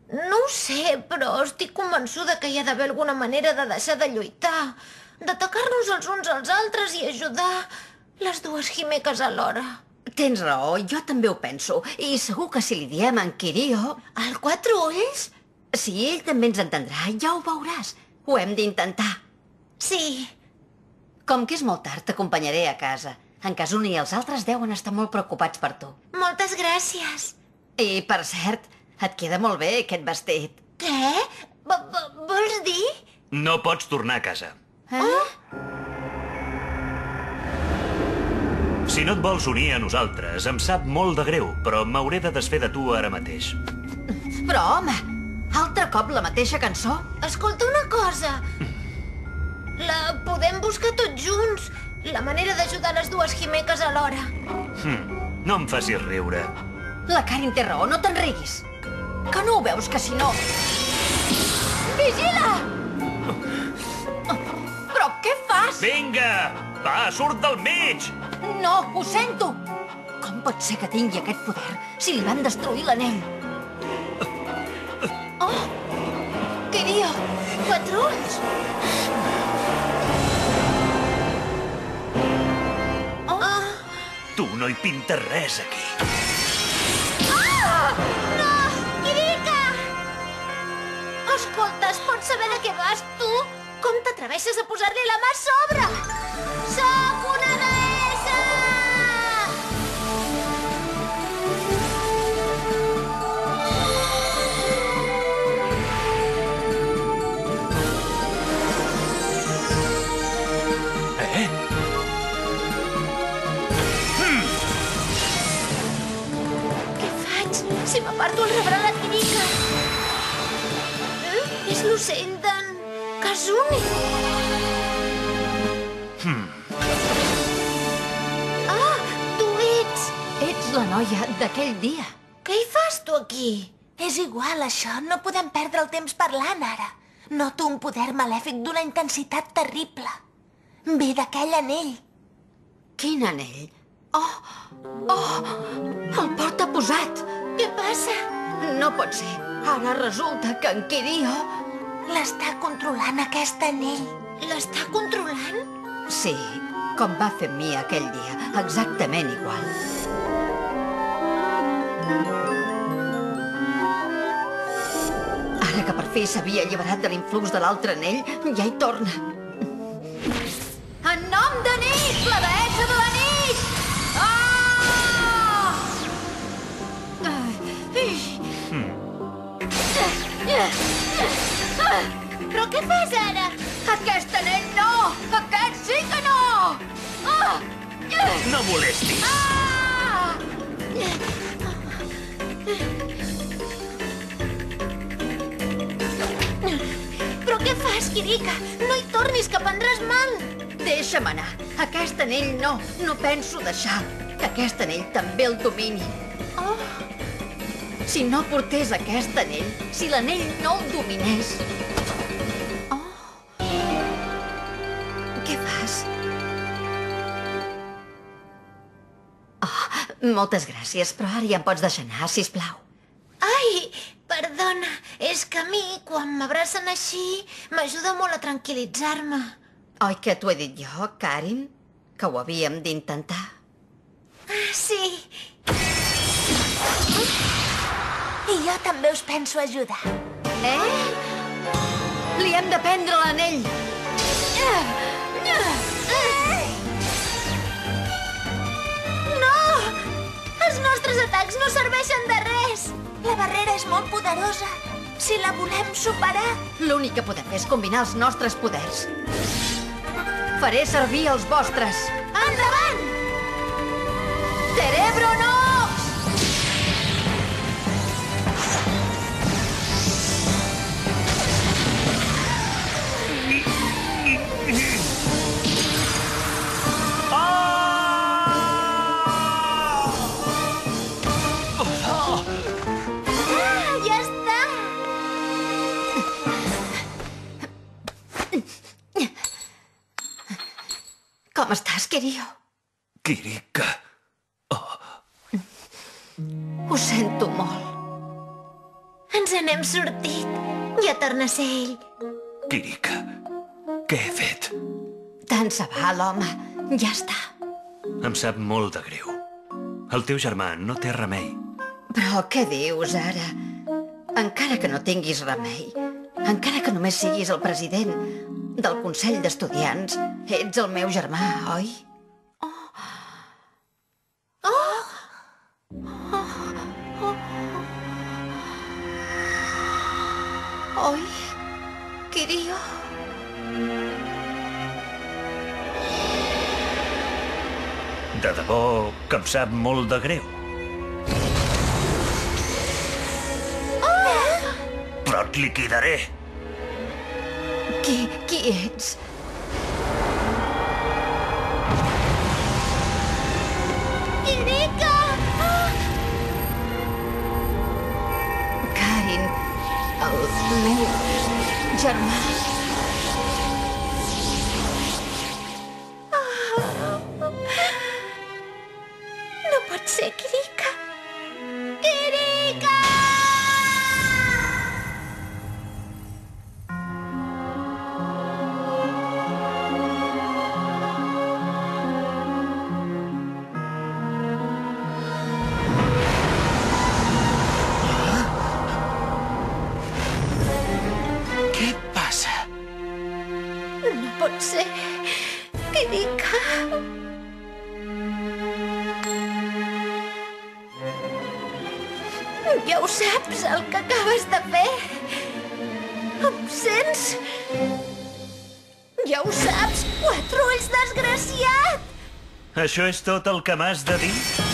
No ho sé, però estic convençuda que hi ha d'haver alguna manera de deixar de lluitar, d'atacar-nos els uns als altres i ajudar les dues Himeques alhora. Tens raó, jo també ho penso. I segur que si li diem a en Kirio... El Quatre Ulls? Si ell també ens entendrà, ja ho veuràs. Ho hem d'intentar. Sí. Com que és molt tard, t'acompanyaré a casa. En Kazuni i els altres deuen estar molt preocupats per tu. Moltes gràcies. I, per cert, et queda molt bé aquest vestit. Què? Vols dir? No pots tornar a casa. Si no et vols unir a nosaltres, em sap molt de greu, però m'hauré de desfer de tu ara mateix. Però, home, altre cop la mateixa cançó? Escolta una cosa. La podem buscar tots junts. La manera d'ajudar les dues Himeques alhora. No em facis riure. La Karin té raó, no te'n riguis. Que no ho veus, que si no... Vigila! Però què fas? Vinga! Va, surt del mig! No, ho sento! Com pot ser que tingui aquest poder si li van destruir l'anell? Oh! Kirio! Quatre Ulls! Tu no hi pintes res, aquí. No! Kirika! Escolta, es pot saber de què vas, tu? Com t'atreveixes a posar-li la mà a sobre? Sóc una deessa! Què faig? Si m'aparto el rebrà la Kirika. És l'ocell d'en Kazuni. Ah, tu ets... Ets la noia d'aquell dia. Què hi fas, tu, aquí? És igual, això. No podem perdre el temps parlant, ara. Noto un poder malèfic d'una intensitat terrible. Ve d'aquell anell. Quin anell? Oh! Oh! El porta posat! Què passa? No pot ser. Ara resulta que en Kirio... L'està controlant aquest anell. L'està controlant? Sí, com va fer amb mi aquell dia. Exactament igual. Ara que per fi s'havia alliberat de l'influx de l'altre anell, ja hi torna. En nom de Nix, la deessa de la Nix! Però què fas ara? Aquest anell no! Aquest sí que no! No molestis. Però què fas, Kirika? No hi tornis, que prendràs mal. Deixa'm anar. Aquest anell no. No penso deixar que aquest anell també el domini. Oh, Si no portés aquest anell, si l'anell no el dominés... Oh! Què fas? Oh, moltes gràcies, però ara ja em pots deixar anar, sisplau. ai, perdona. És que a mi, quan m'abracen així, m'ajuda molt a tranquil·litzar-me. Oi que t'ho he dit jo, Karin? Que ho havíem d'intentar? Ah, sí. I jo també us penso ajudar. Li hem de prendre l'anell. No! Els nostres atacs no serveixen de res. La barrera és molt poderosa. Si la volem superar... L'únic que podem fer és combinar els nostres poders. Faré servir els vostres. Endavant! Cerebro Nox! Ja està! Com estàs, Kirio? Kirika. Ho sento molt. Ens Ens n'hem sortit. Ja torna a ser ell. Kirika, què he fet? Tant se val, home. Ja està. Em sap molt de greu. El teu germà no té remei. Però què dius, ara? Encara que no tinguis remei, encara que només siguis el president del Consell d'Estudiants, ets el meu germà, oi? Oi, Kirio? De debò que em sap molt de greu. Però et liquidaré. Qui ets? Kirika! Karin, el meu germà. No pot ser, Kirika. Kirika! Què passa? No pot ser. Kirika. Ja ho saps, el que acabes de fer. Em sents? Ja ho saps, quatre ulls desgraciat! Això és tot el que m'has de dir?